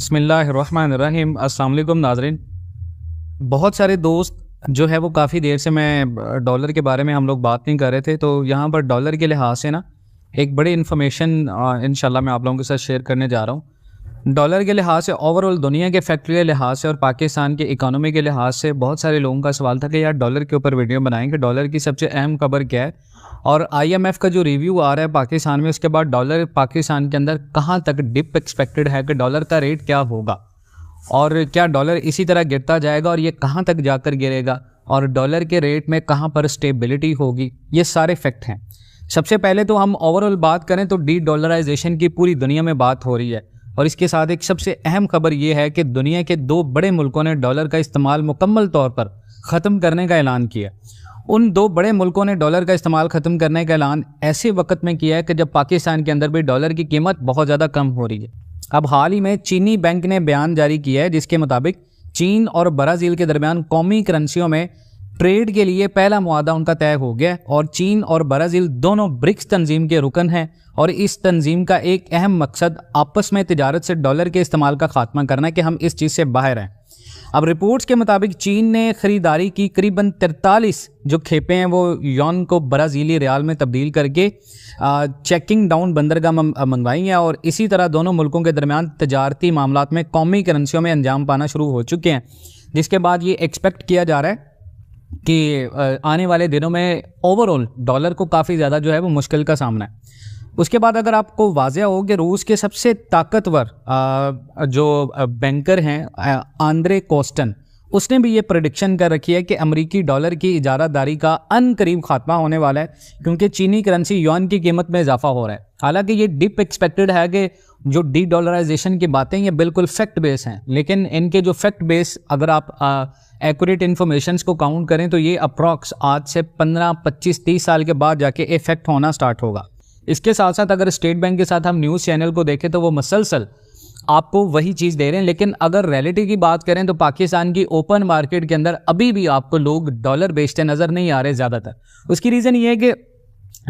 बिस्मिल्लाहिर्रहमानिर्रहीम। अस्सलाम वालेकुम नाज़रीन। बहुत सारे दोस्त जो है वो काफ़ी देर से मैं डॉलर के बारे में हम लोग बात नहीं कर रहे थे, तो यहाँ पर डॉलर के लिहाज से ना एक बड़ी इन्फॉर्मेशन इंशाल्लाह मैं आप लोगों के साथ शेयर करने जा रहा हूँ। डॉलर के लिहाज से ओवरऑल दुनिया के फैक्ट्री के लिहाज से और पाकिस्तान के इकोनॉमी के लिहाज से बहुत सारे लोगों का सवाल था कि यार डॉलर के ऊपर वीडियो बनाएंगे, डॉलर की सबसे अहम खबर क्या है और IMF का जो रिव्यू आ रहा है पाकिस्तान में, उसके बाद डॉलर पाकिस्तान के अंदर कहाँ तक डिप एक्सपेक्टेड है कि डॉलर का रेट क्या होगा और क्या डॉलर इसी तरह गिरता जाएगा और ये कहाँ तक जाकर गिरेगा और डॉलर के रेट में कहाँ पर स्टेबिलिटी होगी, ये सारे फैक्ट हैं। सबसे पहले तो हम ओवरऑल बात करें तो डी डॉलराइजेशन की पूरी दुनिया में बात हो रही है और इसके साथ एक सबसे अहम खबर ये है कि दुनिया के दो बड़े मुल्कों ने डॉलर का इस्तेमाल मुकम्मल तौर पर ख़त्म करने का ऐलान किया। उन दो बड़े मुल्कों ने डॉलर का इस्तेमाल ख़त्म करने का ऐलान ऐसे वक्त में किया है कि जब पाकिस्तान के अंदर भी डॉलर की कीमत बहुत ज़्यादा कम हो रही है। अब हाल ही में चीनी बैंक ने बयान जारी किया है जिसके मुताबिक चीन और ब्राज़ील के दरमियान कौमी करेंसियों में ट्रेड के लिए पहला मुआहदा उनका तय हो गया और चीन और ब्राज़ील दोनों ब्रिक्स तंजीम के रुकन हैं और इस तंजीम का एक अहम मकसद आपस में तिजारत से डॉलर के इस्तेमाल का खात्मा करना है कि हम इस चीज़ से बाहर हैं। अब रिपोर्ट्स के मुताबिक चीन ने ख़रीदारी की करीबन 43 जो खेपें हैं वो यॉन को ब्राज़ीली रियाल में तब्दील करके चेकिंग डाउन बंदरगाह मंगवाई हैं और इसी तरह दोनों मुल्कों के दरमियान तजारती मामलात में कौमी करेंसियों में अंजाम पाना शुरू हो चुके हैं, जिसके बाद ये एक्सपेक्ट किया जा रहा है कि आने वाले दिनों में ओवरऑल डॉलर को काफ़ी ज़्यादा जो है वो मुश्किल का सामना है। उसके बाद अगर आपको वाज़ेह हो कि रूस के सबसे ताकतवर जो बैंकर हैं आंद्रे कोस्टन, उसने भी ये प्रेडिक्शन कर रखी है कि अमरीकी डॉलर की इजारादारी का अनकरीब खात्मा होने वाला है क्योंकि चीनी करेंसी युआन की कीमत में इजाफा हो रहा है। हालांकि ये डिप एक्सपेक्टेड है कि जो डी डॉलराइजेशन की बातें ये बिल्कुल फैक्ट बेस हैं, लेकिन इनके जो फैक्ट बेस अगर आप एक्यूरेट इन्फॉर्मेशन को काउंट करें तो ये अप्रॉक्स आज से 15, 25, 30 साल के बाद जाके इफेक्ट होना स्टार्ट होगा। इसके साथ साथ अगर स्टेट बैंक के साथ हम न्यूज़ चैनल को देखें तो वो मसलसल आपको वही चीज़ दे रहे हैं, लेकिन अगर रियलिटी की बात करें तो पाकिस्तान की ओपन मार्केट के अंदर अभी भी आपको लोग डॉलर बेचते नज़र नहीं आ रहे ज़्यादातर। उसकी रीज़न ये है कि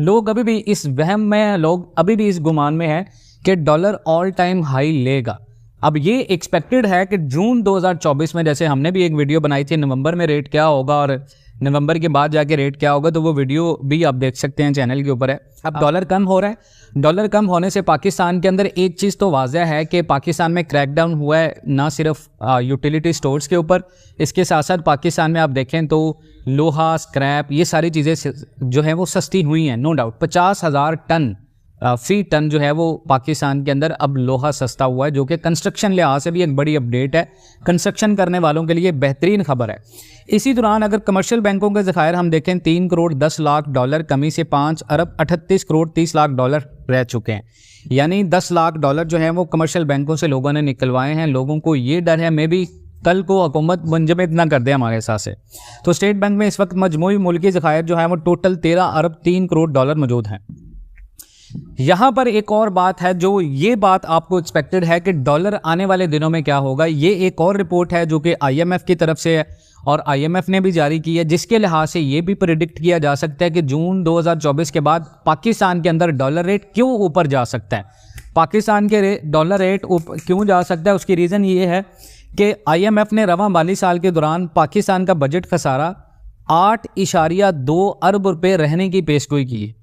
लोग अभी भी इस वहम में, लोग अभी भी इस गुमान में है कि डॉलर ऑल टाइम हाई लेगा। अब ये एक्सपेक्टेड है कि जून 2024 में, जैसे हमने भी एक वीडियो बनाई थी नवंबर में रेट क्या होगा और नवंबर के बाद जाके रेट क्या होगा, तो वो वीडियो भी आप देख सकते हैं, चैनल के ऊपर है। अब डॉलर कम हो रहा है, डॉलर कम होने से पाकिस्तान के अंदर एक चीज़ तो वाज़ह है कि पाकिस्तान में क्रैकडाउन हुआ है ना सिर्फ यूटिलिटी स्टोर्स के ऊपर, इसके साथ साथ पाकिस्तान में आप देखें तो लोहा, स्क्रैप, ये सारी चीज़ें जो हैं वो सस्ती हुई हैं। नो डाउट 50,000 टन फी टन जो है वो पाकिस्तान के अंदर अब लोहा सस्ता हुआ है, जो कि कंस्ट्रक्शन लिहाज से भी एक बड़ी अपडेट है, कंस्ट्रक्शन करने वालों के लिए बेहतरीन खबर है। इसी दौरान अगर कमर्शियल बैंकों के ज़खायर हम देखें 3 करोड़ 10 लाख डॉलर कमी से 5 अरब 38 करोड़ 30 लाख डॉलर रह चुके हैं, यानी 10 लाख डॉलर जो है वो कमर्शियल बैंकों से लोगों ने निकलवाए हैं। लोगों को ये डर है मे भी कल को हुकूमत मुंजमद ना कर दे हमारे हिसाब से। तो स्टेट बैंक में इस वक्त मजमूई मुल्की ज़खायर जो है वो टोटल 13 अरब 3 करोड़ डॉलर मौजूद हैं। यहाँ पर एक और बात है, जो ये बात आपको एक्सपेक्टेड है कि डॉलर आने वाले दिनों में क्या होगा। ये एक और रिपोर्ट है जो कि IMF की तरफ से है और IMF ने भी जारी की है, जिसके लिहाज से ये भी प्रिडिक्ट किया जा सकता है कि जून 2024 के बाद पाकिस्तान के अंदर डॉलर रेट क्यों ऊपर जा सकता है। पाकिस्तान के डॉलर रेट क्यों जा सकता है, उसकी रीज़न ये है कि IMF ने रवां माली साल के दौरान पाकिस्तान का बजट खसारा 8.2 अरब रुपये रहने की पेशगोई की है,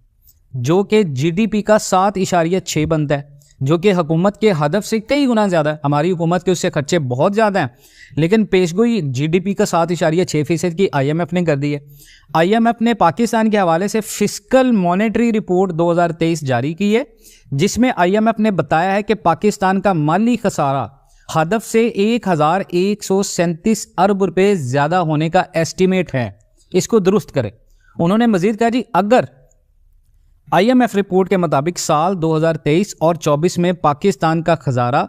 जो कि GDP का 7.6 बनता है, जो कि हुकूमत के हदफ से कई गुना ज़्यादा है। हमारी हुकूमत के उससे खर्चे बहुत ज़्यादा हैं, लेकिन पेशगोई GDP का 7.6% की IMF ने कर दी है। IMF ने पाकिस्तान के हवाले से फिस्कल मॉनेटरी रिपोर्ट 2023 जारी की है, जिसमें IMF ने बताया है कि पाकिस्तान का माली खसारा हदफ से 1137 अरब रुपये ज़्यादा होने का एस्टीमेट है। इसको दुरुस्त करें। उन्होंने मजीद कहा जी, अगर IMF रिपोर्ट के मुताबिक साल 2023 और 24 में पाकिस्तान का खजारा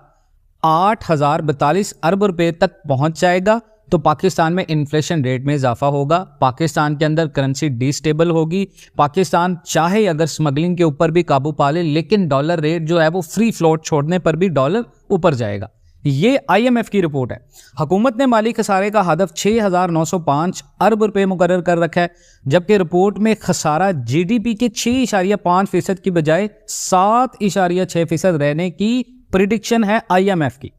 8,042 अरब रुपए तक पहुंच जाएगा तो पाकिस्तान में इन्फ्लेशन रेट में इजाफा होगा, पाकिस्तान के अंदर करेंसी डिस्टेबल होगी, पाकिस्तान चाहे अगर स्मगलिंग के ऊपर भी काबू पा ले, लेकिन डॉलर रेट जो है वो फ्री फ्लोट छोड़ने पर भी डॉलर ऊपर जाएगा। ये IMF की रिपोर्ट है। हुकूमत ने माली खसारे का हदफ 6,905 अरब रुपए मुकर्रर कर रखा है, जबकि रिपोर्ट में खसारा GDP के 6.5% की बजाय 7.6% रहने की प्रिडिक्शन है IMF की।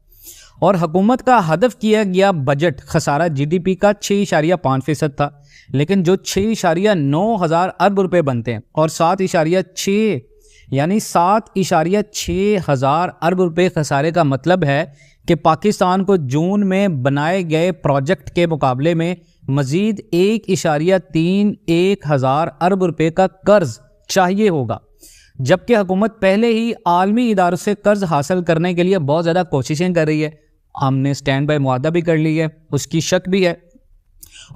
और हुकूमत का हदफ किया गया बजट खसारा जीडीपी का 6.5% था, लेकिन जो 6.9 अरब रुपए बनते हैं और 7.6 यानी 7.6 हज़ार अरब रुपए खसारे का मतलब है कि पाकिस्तान को जून में बनाए गए प्रोजेक्ट के मुकाबले में मजीद 1.31 हज़ार अरब रुपए का कर्ज चाहिए होगा, जबकि हुकूमत पहले ही आलमी इदारों से कर्ज हासिल करने के लिए बहुत ज़्यादा कोशिशें कर रही है। हमने स्टैंड बाय मुआहदा भी कर ली है, उसकी शक भी है।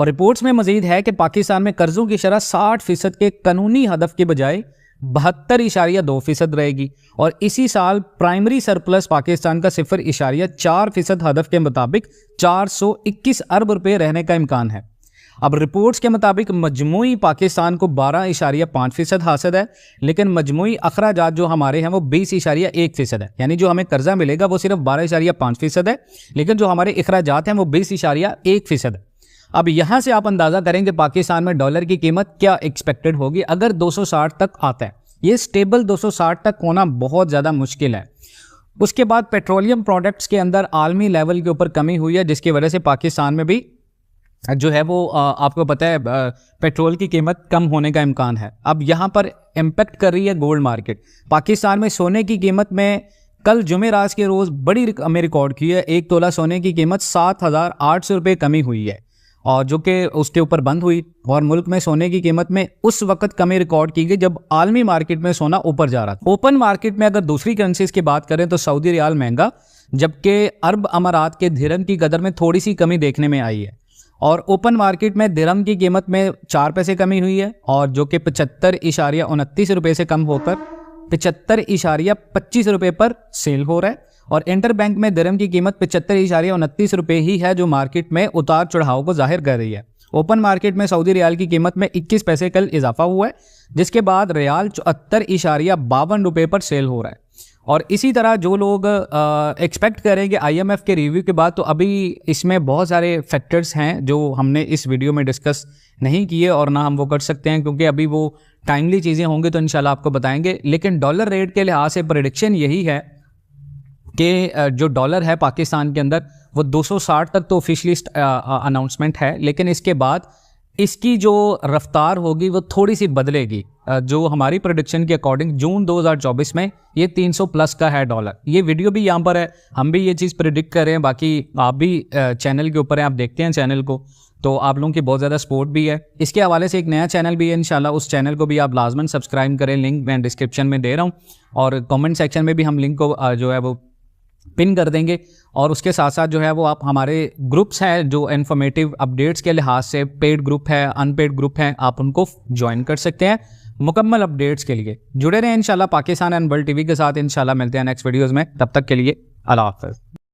और रिपोर्ट्स में मजीद है कि पाकिस्तान में कर्जों की शरह 60% के कानूनी हदफ के बजाय 72.2% रहेगी और इसी साल प्राइमरी सरप्लस पाकिस्तान का 0.4% हदफ के मुताबिक 421 अरब रुपए रहने का इम्कान है। अब रिपोर्ट्स के मुताबिक मजमूई पाकिस्तान को 12.5% हासिल है, लेकिन मजमूई अखराजात जो हमारे हैं वो 20.1% है। यानी जो हमें कर्जा मिलेगा वो सिर्फ 12.5% है, लेकिन जो हमारे अखराजात हैं वो 20.1% है। अब यहाँ से आप अंदाज़ा करें कि पाकिस्तान में डॉलर की कीमत क्या एक्सपेक्टेड होगी अगर 260 तक आता है। ये स्टेबल 260 तक होना बहुत ज़्यादा मुश्किल है। उसके बाद पेट्रोलियम प्रोडक्ट्स के अंदर आलमी लेवल के ऊपर कमी हुई है, जिसकी वजह से पाकिस्तान में भी जो है वो आपको पता है पेट्रोल की कीमत कम होने का इम्कान है। अब यहाँ पर इम्पेक्ट कर रही है गोल्ड मार्केट। पाकिस्तान में सोने की कीमत में कल जुमेरात के रोज़ बड़ी हमें रिकॉर्ड की है। 1 तोला सोने की कीमत 7,800 रुपये कमी हुई है और जो कि उसके ऊपर बंद हुई। और मुल्क में सोने की कीमत में उस वक्त कमी रिकॉर्ड की गई जब आलमी मार्केट में सोना ऊपर जा रहा था। ओपन मार्केट में अगर दूसरी करेंसीज की बात करें तो सऊदी रियाल महंगा, जबकि अरब अमारात के दिरहम की कदर में थोड़ी सी कमी देखने में आई है। और ओपन मार्केट में दिरहम की कीमत में 4 पैसे कमी हुई है और जो कि 75.29 रुपये से कम होकर 75.25 रुपये पर सेल हो रहा है। और इंटर बैंक में दिरहम की कीमत 75.29 रुपये ही है, जो मार्केट में उतार चढ़ाव को जाहिर कर रही है। ओपन मार्केट में सऊदी रियाल की कीमत में 21 पैसे कल इजाफा हुआ है, जिसके बाद रियाल 74.52 रुपये पर सेल हो रहा है। और इसी तरह जो लोग एक्सपेक्ट करेंगे IMF के रिव्यू के बाद, तो अभी इसमें बहुत सारे फैक्टर्स हैं जो हमने इस वीडियो में डिस्कस नहीं किए और ना हम वो कर सकते हैं, क्योंकि अभी वो टाइमली चीज़ें होंगी तो इंशाल्लाह आपको बताएंगे। लेकिन डॉलर रेट के लिहाज से प्रेडिक्शन यही है कि जो डॉलर है पाकिस्तान के अंदर वो 260 तक तो ऑफिशियली अनाउंसमेंट है, लेकिन इसके बाद इसकी जो रफ्तार होगी वो थोड़ी सी बदलेगी। जो हमारी प्रेडिक्शन के अकॉर्डिंग जून 2024 में ये 300 प्लस का है डॉलर। ये वीडियो भी यहाँ पर है, हम भी ये चीज़ प्रेडिक्ट कर रहे हैं। बाकी आप भी चैनल के ऊपर हैं, आप देखते हैं चैनल को, तो आप लोगों की बहुत ज़्यादा सपोर्ट भी है। इसके हवाले से एक नया चैनल भी है इंशाल्लाह, उस चैनल को भी आप लाजमन सब्सक्राइब करें। लिंक मैं डिस्क्रिप्शन में दे रहा हूँ और कमेंट सेक्शन में भी हम लिंक को जो है वो पिन कर देंगे। और उसके साथ साथ जो है वो आप हमारे ग्रुप्स हैं जो इन्फॉर्मेटिव अपडेट्स के लिहाज से पेड ग्रुप है, अनपेड ग्रुप है, आप उनको ज्वाइन कर सकते हैं मुकम्मल अपडेट्स के लिए। जुड़े रहें इंशाल्लाह पाकिस्तान एंड वर्ल्ड टीवी के साथ। इंशाल्लाह मिलते हैं नेक्स्ट वीडियोज़ में, तब तक के लिए अल्लाह हाफ़िज़।